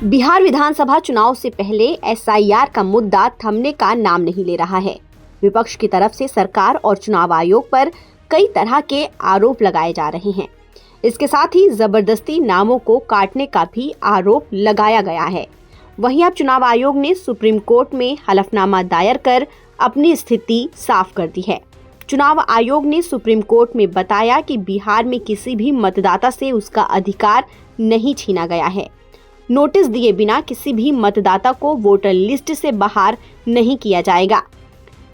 बिहार विधानसभा चुनाव से पहले एसआईआर का मुद्दा थमने का नाम नहीं ले रहा है। विपक्ष की तरफ से सरकार और चुनाव आयोग पर कई तरह के आरोप लगाए जा रहे हैं। इसके साथ ही जबरदस्ती नामों को काटने का भी आरोप लगाया गया है। वहीं अब चुनाव आयोग ने सुप्रीम कोर्ट में हलफनामा दायर कर अपनी स्थिति साफ कर दी है। चुनाव आयोग ने सुप्रीम कोर्ट में बताया कि बिहार में किसी भी मतदाता से उसका अधिकार नहीं छीना गया है। नोटिस दिए बिना किसी भी मतदाता को वोटर लिस्ट से बाहर नहीं किया जाएगा।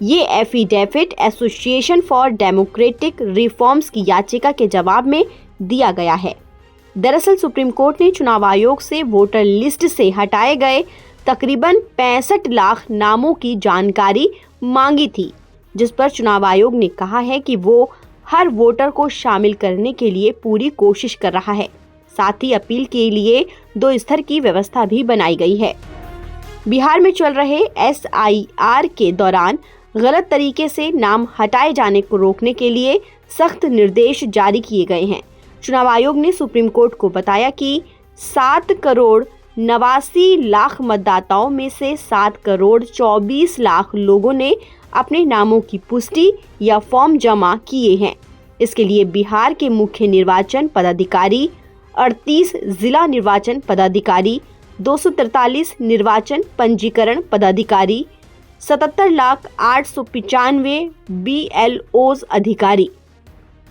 ये affidavit association for democratic reforms की याचिका के जवाब में दिया गया है। दरअसल सुप्रीम कोर्ट ने चुनाव आयोग से वोटर लिस्ट से हटाए गए तकरीबन 65 लाख नामों की जानकारी मांगी थी, जिस पर चुनाव आयोग ने कहा है कि वो हर वोटर को शामिल करने के लिए पूरी कोशिश कर रहा है। साथ ही अपील के लिए 2 स्तर की व्यवस्था भी बनाई गई है। बिहार में चल रहे एसआईआर के दौरान गलत तरीके से नाम हटाए जाने को रोकने के लिए सख्त निर्देश जारी किए गए हैं। चुनाव आयोग ने सुप्रीम कोर्ट को बताया कि 7 करोड़ 89 लाख मतदाताओं में से 7 करोड़ 24 लाख लोगों ने अपने नामों की पुष्टि या फॉर्म जमा किए हैं। इसके लिए बिहार के मुख्य निर्वाचन पदाधिकारी, 38 जिला निर्वाचन पदाधिकारी, 243 निर्वाचन पंजीकरण पदाधिकारी, 77,895 BLOs अधिकारी,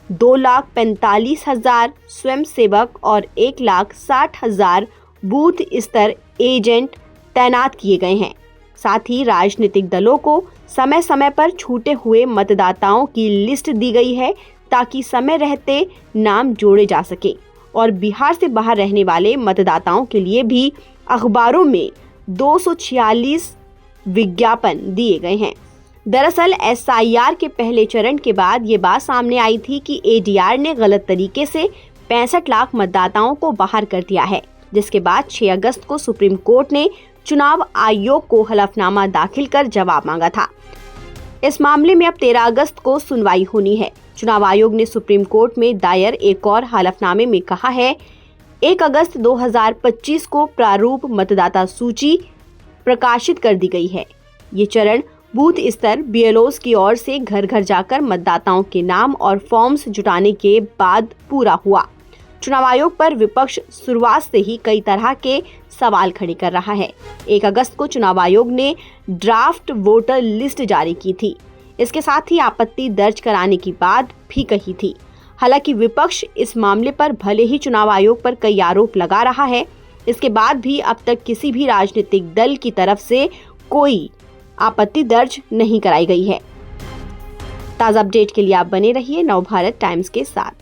2,45,000 स्वयंसेवक और 1,60,000 बूथ स्तर एजेंट तैनात किए गए हैं। साथ ही राजनीतिक दलों को समय समय पर छूटे हुए मतदाताओं की लिस्ट दी गई है, ताकि समय रहते नाम जोड़े जा सके। और बिहार से बाहर रहने वाले मतदाताओं के लिए भी अखबारों में 246 विज्ञापन दिए गए हैं। दरअसल एसआईआर के पहले चरण के बाद ये बात सामने आई थी कि एडीआर ने गलत तरीके से 65 लाख मतदाताओं को बाहर कर दिया है, जिसके बाद 6 अगस्त को सुप्रीम कोर्ट ने चुनाव आयोग को हलफनामा दाखिल कर जवाब मांगा था। इस मामले में अब 13 अगस्त को सुनवाई होनी है। चुनाव आयोग ने सुप्रीम कोर्ट में दायर एक और हलफनामे में कहा है, 1 अगस्त 2025 को प्रारूप मतदाता सूची प्रकाशित कर दी गई है। ये चरण बूथ स्तर BLOs की ओर से घर घर जाकर मतदाताओं के नाम और फॉर्म्स जुटाने के बाद पूरा हुआ। चुनाव आयोग पर विपक्ष शुरुआत से ही कई तरह के सवाल खड़े कर रहा है। 1 अगस्त को चुनाव आयोग ने ड्राफ्ट वोटर लिस्ट जारी की थी। इसके साथ ही आपत्ति दर्ज कराने की बात भी कही थी। हालांकि विपक्ष इस मामले पर भले ही चुनाव आयोग पर कई आरोप लगा रहा है, इसके बाद भी अब तक किसी भी राजनीतिक दल की तरफ से कोई आपत्ति दर्ज नहीं कराई गई है। ताज़ा अपडेट के लिए आप बने रहिए नवभारत टाइम्स के साथ।